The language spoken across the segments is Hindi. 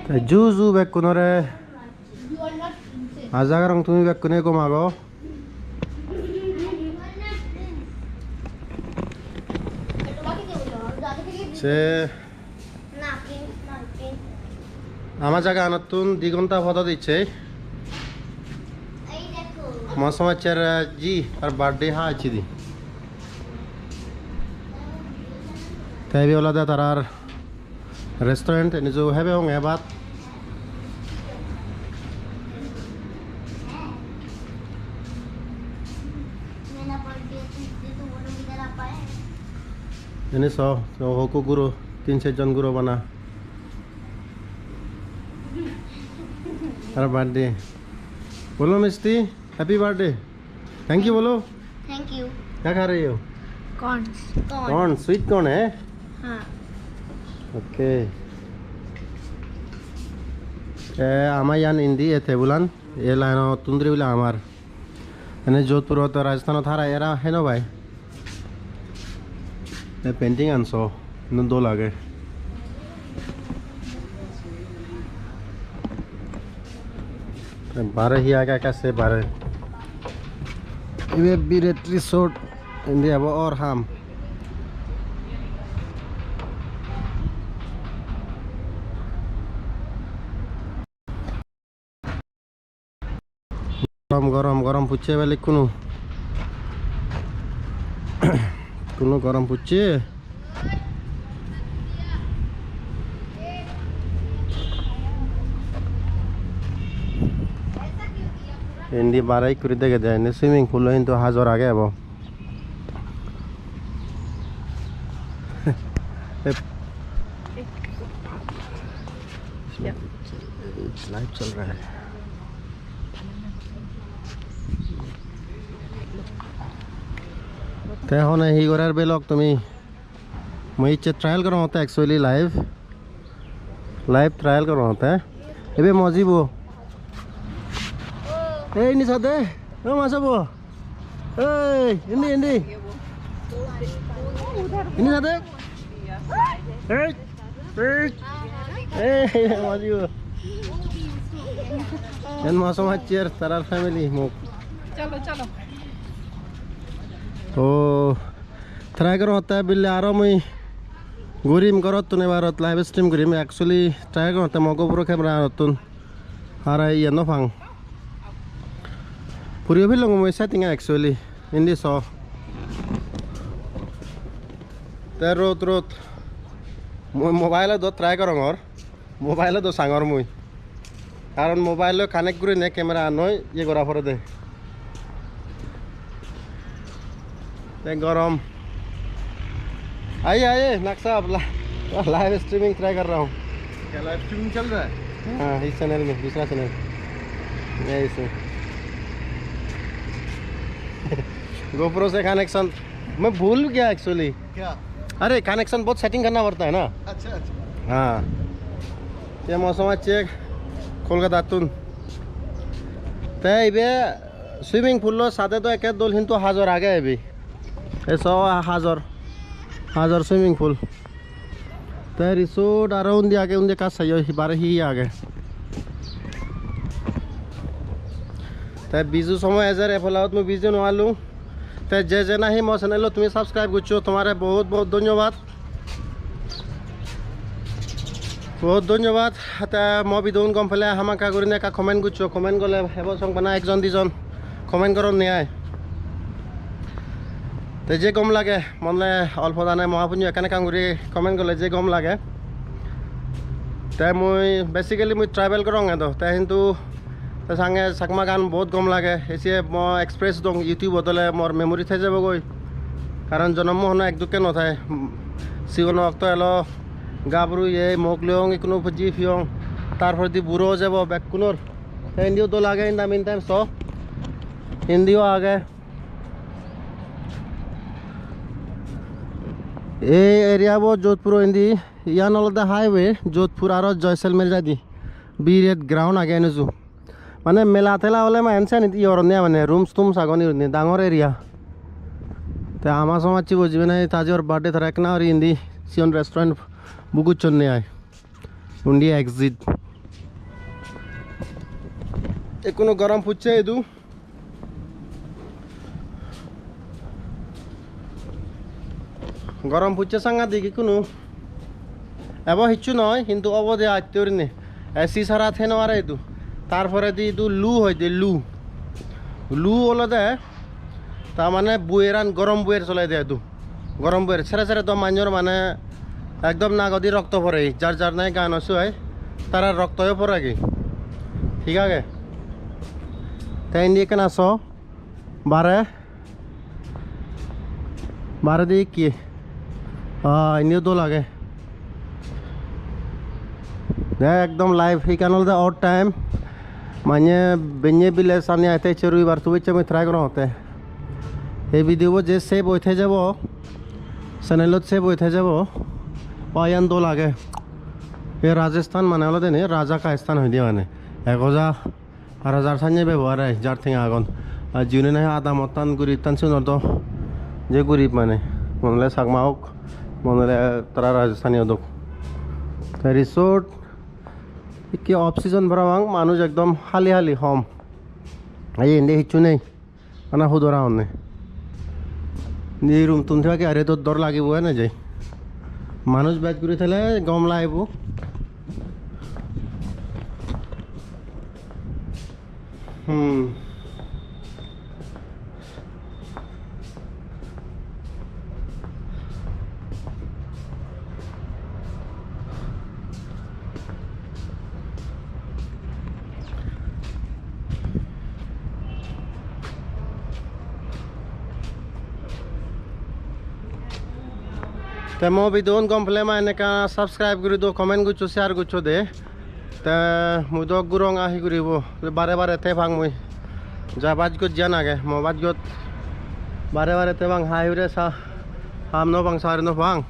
Juzu bekkunore azagarong tumi bekkune ko mago se আমার জায়গা নতুন 2 ঘন্টা ফটো দিচ্ছে মৌসুমাচার জি আর বার্থডে হ্যাঁ আছে দি তাই বি ওলা দা তারার রেস্টুরেন্ট নিজে হবে এবং এবাত ini so hoku guru 3-4 জন guru bana Happy birthday बोलो मिस्टी हैप्पी बर्थडे थैंक यू बोलो थैंक यू क्या खा रही हो कौन स्वीट कौन है हाँ ओके आमा यान इंदी थे बुलान ये लाइनो तुंद्री बोले आमार यानी जोधपुर तो राजस्थान थारा एरा है ना भाई ये पेंटिंग आंसो इन 2 लागे बारह ही आ गया कैसे 12 ये बीरेट रिसोर्ट इंडिया वो और हम गरम गरम पूछे वाले कुनु गरम पूछे इंडी 12 করে দেখে দেয় না সুইমিং পুল কিন্তু হাজার আগে আবো लाइव चल रहा है ते होने ही गोरार बेलॉग तुम्ही मैं इच्छे ट्रायल करो होता है एक्चुअली लाइव ट्रायल करो होता है ये भी मौजीबो ini sate, masa bu? Ini sate? Maju. Dan masuk macir tarar family mau. चलो तो ट्राई करो होता है बिल्ले आरो मैं गुरीम करो तूने बारत लाइव स्ट्रीम गुरीम एक्चुअली ट्राई करो होता है मौको पूरा कैमरा तुन हारा ये नो फांग पूरी भी लोगों में सेटिंग है एक्चुअली इंडी सो ते रोत मोबाइल दो ट्राई करो और मोबाइल दो सांगर मुई कारण मोबाइल कनेक्ट करी ने कैमरा नय ये करा पड़े दे ते गरम आइए नक्शा लाइव स्ट्रीमिंग ट्राई कर रहा हूँ क्या लाइव स्ट्रीमिंग चल रहा है हाँ इस चैनल में दूसरा चैनल ऐसे GoPro से कनेक्शन मैं भूल गया एक्चुअली क्या अरे कनेक्शन बहुत सेटिंग करना पड़ता है ना अच्छा हाँ ये मौसम चेक कोलकाता तुन ते इबे स्विमिंग पूल लो साथे तो एक दोल हिंतो हाजर आ गए अभी ऐसा हाजर स्विमिंग पूल ते रिसोर्ट अराउंड दिया के उनके का सही बारे ही आ गए ते बिजू समय एजर एफलाउट में बिजू नवालू ते जे ना ही मो चैनल तुम्हें सब्सक्राइब कर तुम्हारे बहुत धन्यवाद ते मो भिडिओ गम पे हमें का कमेंट कर कमेंट गले हेब संग बना 1-2 कमेंट कर नियाय ते जे गम लगे मनले अल्प जाने महापुण्य एकाने काम करी कमेंट गले जे गम लगे ते मुई बेसिकली मुई ट्रैवल करूँ तो ते किन्तु सांगे सकमा गान बहुत गम लगे ऐसे मैं एक्सप्रेस दूँ यूट्यूब बदले मोर मेमोरी थे जब गई कारण जन्म होना एक दुखे न थे सिगन वक्त एलो गाबरू ये मोक लियों इकनो फजी फियों तार प्रति बुरो जब बैक कुनोर हिंदियों तो लगे in the meantime so हिंदियों आ गए ये एरिया वो जोधपुर हिंदी यहाँ नलदा हाईवे जोधपुर और जैसलमेर जाती बीरेट ग्राउंड आगे नजू माने मेला थेला होले मैं एनसे नहीं और माने रूम्स तुम सागनी डांगर एरिया तो आमा समाची बुझे ना ताजे और बर्थडे था ना और हिंदी सियन रेस्टोरेंट बुकुचन आए उंडी एग्जिट কোনো গরম ফুটছে এদু গরম ফুটছে সাংঘাতিক কোনো এব হিচ্ছু নয় কিন্তু অবধে আত্মীয় নে এসি সারা থেন আর এদু তারপরে দি দু লু হয় দে লু লু হলো দে তার মানে বুয়েরান গরম বুয়ের চলাই দেয় দু গরম বুয়ের ছেড়ে ছেড়ে তো মানুষের মানে একদম নাগদি রক্ত পড়ে যার যার নাই গান আছে হয় তারা রক্তও পড়ে কি ঠিক আছে তাই ইন্ডিয়া কেন আসো বারে দিয়ে কি ইন্ডিয়া তো লাগে একদম লাইভ সেইখানে অড টাইম মানে বেঞ্জে বিলে সানি আইতে রবিবার তো ইচ্ছে আমি ট্রাই করা হতে এই ভিডিও যে সেভ হইতে যাব চ্যানেলত সেভ হইতে যাব পায়ান দো লাগে এই রাজস্থান মানে হলো দেনে রাজা কা স্থান হয়ে দিয়ে মানে এগজা রাজার সামনে ব্যবহার হয় যার থেকে আগুন আর যিনি নাই আদা মতান গুড়ি টান শুনো তো যে গরিব মানে মনে চাকমা হোক মনে তারা রাজস্থানীয় দোক রিসোর্ট কি অফ সিজন ভরাবাং মানুষ একদম হালি হালি হম এই এনে হিচ্ছু নেই মানে হুদরা হন রুম তুম থাকি আরে তোর দর লাগিব না যাই মানুষ ব্যাচ করে থাকলে গম লাগব तो मो भी दोन कम्प्ले में एने सब्सक्राइब कर दो कमेंट गुच्छो शेयर गुच्छो दे तो मुझ तो गुरंग आही करिब बारे बारे थे भांग मुई जा बाज को जान आगे मो बाज को बारे बारे थे भांग हाई रे सा हम नो भांग सारे नो भांग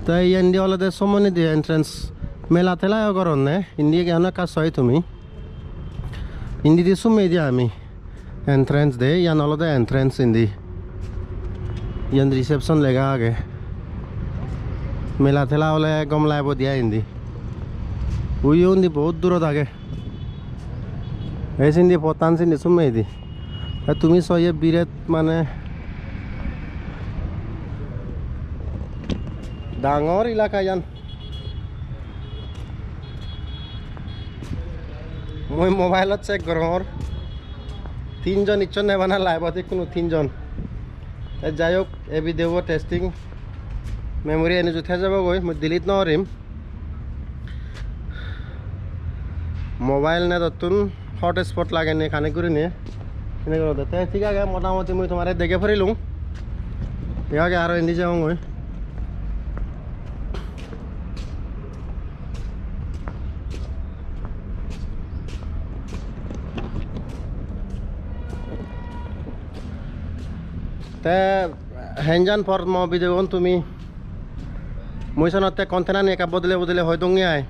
तो ये इंडिया वाले दे सोमनी दे एंट्रेंस मेला थेला करो ने इंडिया के हना का सही तुम्ही इंडी दी सुमे दिया आमी एंट्रेंस दे या नलो दे एंट्रेंस इंडी यन रिसेप्शन लेगा आगे मेला थेला वाले गम लाइब दिया हिंदी वही हिंदी बहुत दूर आगे ऐसे हिंदी पतान से निसुम में दी तुम्हें सो ये बिरेत माने डांगोर इलाका यान मैं मोबाइल चेक करो और 3 जन इच्छन ने बना लाइव কোনো 3 জন যাই হোক এই ভিডিও টেস্টিং মেমোরি এনে উঠাই যাবগৈ মই ডিলিট নকৰিম মোবাইল নে নতুন হটস্পট লাগে নে কানেক্ট কৰি নে এনেকৈ দতে ঠিক আছে মোটামুটি মই তোমাৰে দেখে ফুৰিলোঁ ইয়াকে আৰু এনে যাওঁ মই ते हेंजान फॉर मो वीडियो तुम्हें मुझे कन्टेना ने का बदले बदले हो दूंगे आए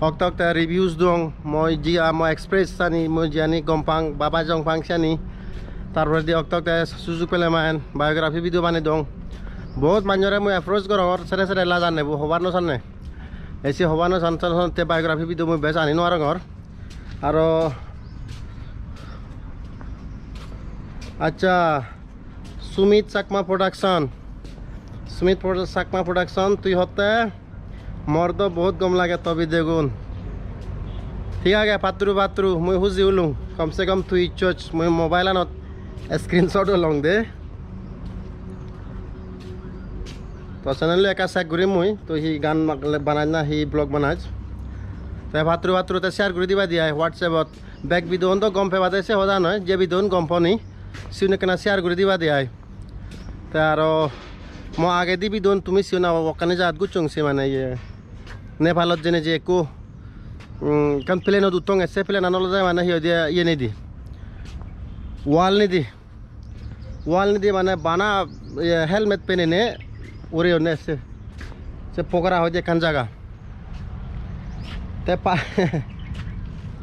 अक्त रिव्यूज दूँ मैं जी मैं एक्सप्रेस सानी मैं जानी गमपांग बाबा जंगपांग सानी तार दी अक्त सुजुक पेले मान बायोग्राफी वीडियो बने दूँ बहुत मानजरे मैं एप्रोच करो और सेरे सेरे ला जाने वो हबार नाने ऐसे हबार नानते बायोग्राफी वीडियो मैं बेस आनी नार घर और अच्छा सुमित चाकमा प्रोडक्शन चाकमा प्रोडक्शन तुई होते मोर तो बहुत गम लगे तभी देगुन ठीक है पात्रु मैं हुजी उलूँ कम से कम तुई चोच मैं मोबाइल स्क्रीनशॉट लूँ दे तो चैनल एक चेक करी मुई तो ही गान बनाज ना ही ब्लॉग बनाज तो पात्रु तो शेयर कर दिबा दिया व्हाट्सएप बैक वीडियो तो गम पे बात से होदा नय जे वीडियो गम पानी सिने केना शेयर कर दिबा दिया तो मैं आगे दी वीडियो तुम्हें सिना वकाने जात गुचुंगसी माने ये नेपाल जेने जे को कन प्लेन उतंग एसे प्लेन आनल जाय माने ये नहीं दी वाल नहीं दी माने बाना हेलमेट पहने ने उरे ने से पोकरा हो जे कान जागा ते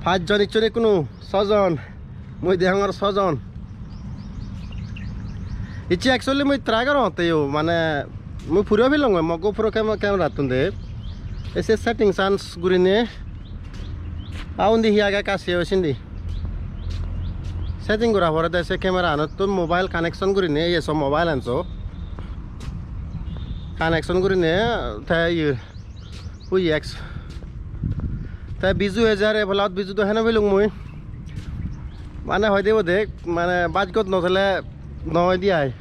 5 जन इचने कोनो 6 जन মই देहंगर 6 जन इच्छा एक्चुअली मैं ट्राई करो माने मैं फुरो भी लूँगा मगो फुरो कैमरा तुंदे ऐसे सेटिंग चांस गुरी ने Aundi hiaga kasih sindi. Setting gura hore desa kamera anot tu mobile connection guri ne ye so mobile anso. Connection guri ne tha ye UX. Tha bizu ezare bhalat bizu to hena bilung mui. Mane hoy debo dek mane bajgot no thale no diai.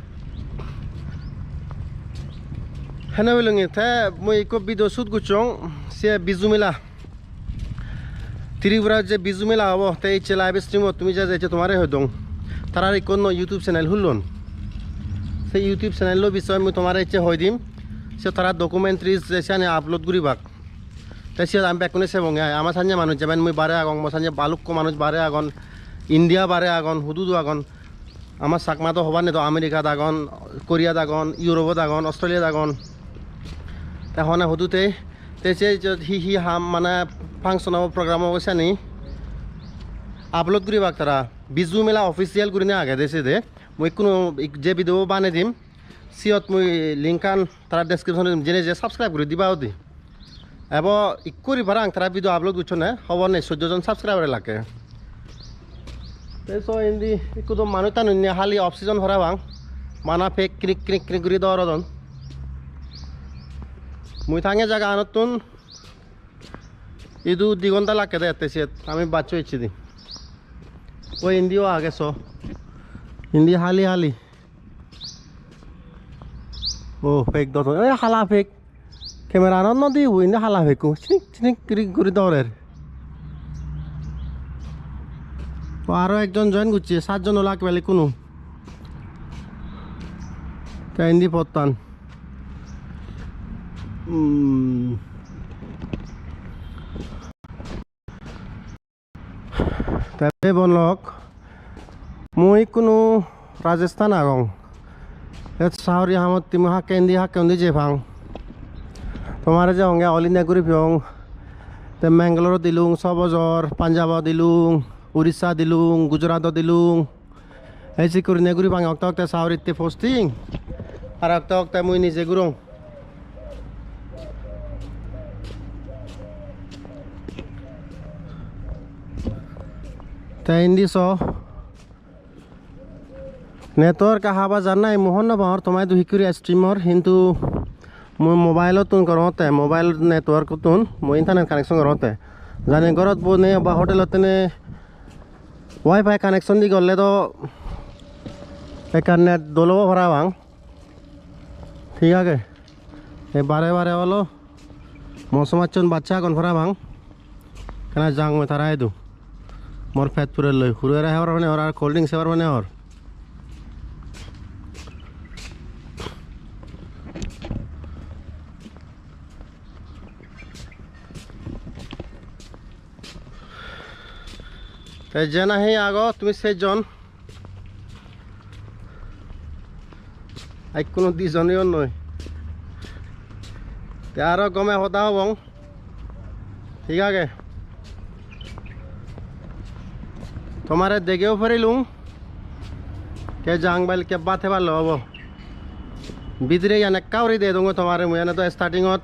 Hena bilung tha mui ko video shoot guchong se bizu mila. Tripura जे बिजु मेला हबो ते इचे लाइव स्ट्रीम तुम जे जे तुम्हारे हो दं तारार कोनो यूट्यूब चैनल हुलुन से यूट्यूब चैनल लो विषय मु तुम्हारे इचे होय दिम से तारा डॉक्यूमेंटरीज जैसे ने अपलोड गुरी बाक तसे आम बेकुने से बंगे आमा सान्या मानु जेबेन मु बारे आगन म सान्या बालुक को मानुज बारे आगन इंडिया बारे आगन हुदुदु आगन आमा साकमा तो हबाने तो अमेरिका दागन कोरिया दागन यूरोप दागन ऑस्ट्रेलिया दागन ता होना हुदुते तेसे ही हम माने फंक्शन प्रोग्राम वैसा नहीं अपलोड करी बाक तारा बिजु मेला ऑफिशियल करी आगे देसे दे मुई कोनो जे वीडियो बाने दिम सियत मुई लिंकान तारा डिस्क्रिप्शन जेने जे सब्सक्राइब करी दिबाओ दी एबो इकुरी बारां तारा वीडियो अपलोड गुछो ने खबर नै 14 जन सब्सक्राइबर लाके तेसो इंदी इकु तो मानुता नुन्या हाली ऑफ सीजन भरा बांग माना फेक क्रिक क्रिक क्रिक करी दरदन मुई थांगे जगह आनतुन इदु दिगंता लाके दे तेसे आमी बाच्चो इच्छी दी वो हिंदी आगे सो हिंदी हाली हाली ओ फेक दो ए हाला फेक कैमरा न दी वो इंदे हाला फेकु चिनिक चिनिक क्रिक करी दरेर तो आरो एकजन जॉइन गुच्छी 7 जन लाक बेले कोनो ता हिंदी पत्तान तबे बनलक मुई कोनो राजस्थान आगं एत सावरी हमत तिमहा केंदी जे भांग तुम्हारे जे होंगे ऑल इंडिया ग्रुप होंग ते मैंगलोर दिलुंग सबजर पंजाब दिलुंग उड़ीसा दिलुंग गुजरात दिलुंग ऐसी करने ग्रुप भांग वक्त वक्त सावरी ते पोस्टिंग और वक्त वक्त मुई निजे गुरुंग हिंदी सो नेटवर्क हाबा जाना मोहन बाहर तुम्हारे दुहिकुरी स्ट्रीमर किंतु मैं मोबाइल तुन करते मोबाइल नेटवर्क तुन मैं इंटरनेट कनेक्शन करते जाने घरत बने बा होटेल वाईफाई कनेक्शन दी गले तो एक नेट दोलो भरा भांग ठीक है ये बारे बारे वालो मौसम अच्छन बच्चा कौन भरा भांग कहना जांग में थारा दू मोर फैट पूरे लय हुरेरा है और कोल्ड ड्रिंक्स है और ते जना ही आगो तुम से जन आई कोनो दी जनियो नय ते आरो गमे होता हबं ठीक है तुम्हारे देगे फरी लूँ के जांग बैल के बात है बालो वो बिदरे या नक्कावरी दे दूँगा तुम्हारे मुझे ना तो स्टार्टिंग और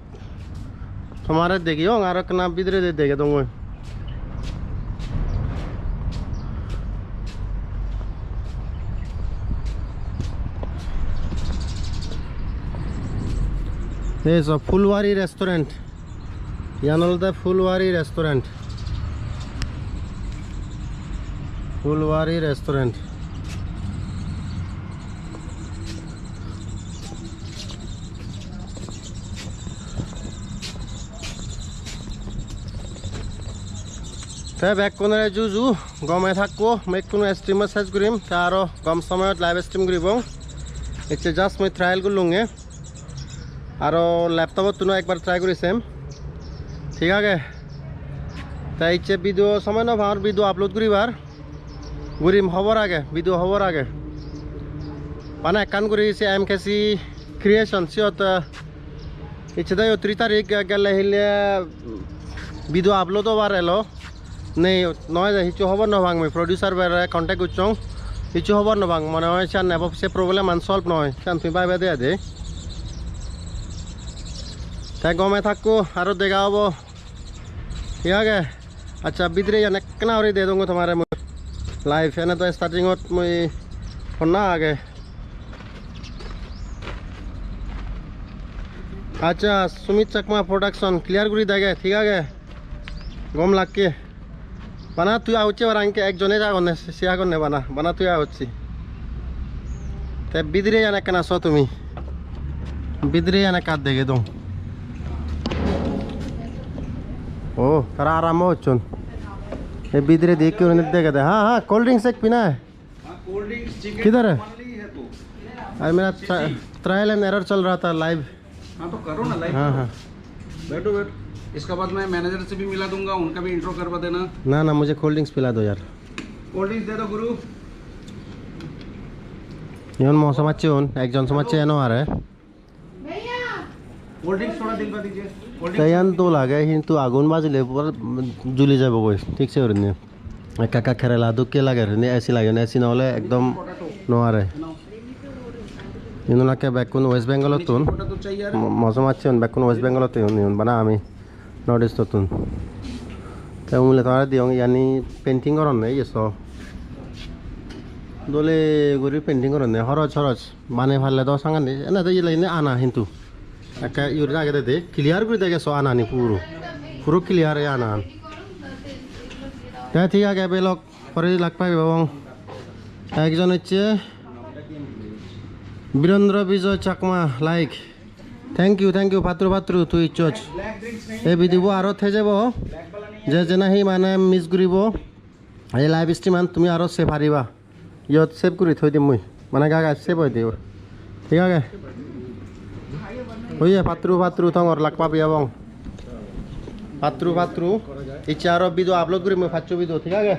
तुम्हारे देगी हो आरो कना बिदरे दे देगे दूँगा ये सो फुलवारी रेस्टोरेंट यानोलते फुलवारी रेस्टोरेंट फुलवारी रेस्टोरेंट ते बैक कोने जुजु गमे थाको मैं कोनो स्ट्रीमर सर्च करिम तारो कम समय लाइव स्ट्रीम करिबो इट्स जस्ट मैं ट्रायल करलुंगे और लैपटॉप तुनो एक बार ट्राई करी सेम ठीक है ताइचे वीडियो समय न भार वीडियो अपलोड करिबार गुरिम खबर आगे वीडियो खबर आगे माने कान करी से एमकेसी क्रिएशन सियत इच्छा दो 3 तारीख गले हिले वीडियो अपलोड होबार एलो नहीं नय हिचो खबर न भांग मैं प्रोड्यूसर बारे कांटेक्ट करछों हिचो खबर न भांग माने होय सान नेबो से प्रॉब्लम अनसॉल्व नय सान तुई बाय दे दे ता गमे थाको आरो देगा हबो ठीक है अच्छा बिदरे यानी कितना और दे दूँगा तुम्हारे मैं लाइव है ना तो स्टार्टिंग में मैं फोन ना आ गए अच्छा सुमित चकमा प्रोडक्शन क्लियर करी देगा ठीक है गम लाग के बना तु आउचे और आंके एक जने जागने सिया करने बना तु आउची ते बिदरे यानी कितना सो तुम्ही बिदरे यानी काट देगे तुम ओ तारा आराम हो चुन ये बिदरे देख के उन्हें देगा हाँ हाँ कोल्ड ड्रिंक्स एक पीना है कोल्ड ड्रिंक्स चिकन किधर है है तो अरे मेरा ट्रायल एंड एरर चल रहा था लाइव हाँ तो करो ना लाइव हाँ हाँ बैठो बैठो इसके बाद मैं मैनेजर से भी मिला दूंगा उनका भी इंट्रो करवा देना ना ना मुझे कोल्ड ड्रिंक्स पिला दो यार कोल्ड ड्रिंक्स दे दो गुरु इवन मौसम अच्छे होन एक जन समझ एनो आ रहा है कोल्ड ड्रिंक्स थोड़ा दिलवा दीजिए कोल्ड तैयान तो लागे हिंतु आगुन बाजिले पर जुली जाबो कोई ठीक से और नहीं काका खेरेला दुख के लागे रे ऐसी लागे ऐसी ना होले एकदम नो आ रहा है इन्हों लाके बैकुन वेस्ट बेंगल तुन तो चाहिए मौसम अच्छे होन बैकुन वेस्ट बेंगल तुन बना आमी नॉर्थ ईस्ट तुन तो मुले तो दियों यानी पेंटिंग करन नहीं ये सो दोले गुरी पेंटिंग करन नहीं हरज हरज माने फाले तो सांगन नहीं ना तो ये लेने आना हिंतु একটা ইউরিন আগে দে ক্লিয়ার করে দেখে সো আনানি পুরো পুরো ক্লিয়ার এ আনান হ্যাঁ ঠিক আছে বেলক পরে লাগ পাইবে এবং একজন হচ্ছে বীরেন্দ্র বিজয় চাকমা লাইক থ্যাংক ইউ পাত্র পাত্র তুই চচ এই ভিডিও আরো থে যাব যে যেনাহি মানে মিস করিব এই লাইভ স্ট্রিম তুমি আরো সেভ হারিবা ইয়ত সেভ করে থৈ দিম মই মানে গাগা সেভ হই দিব ঠিক আছে ওই পাত্রু তঙর লাগ পাবি এবং পাত্রু ইচ্ছা আরো ভিডিও আপলোড করি মই ফাচ্চু ভিডিও ঠিক আছে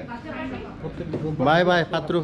বাই বাই পাত্রু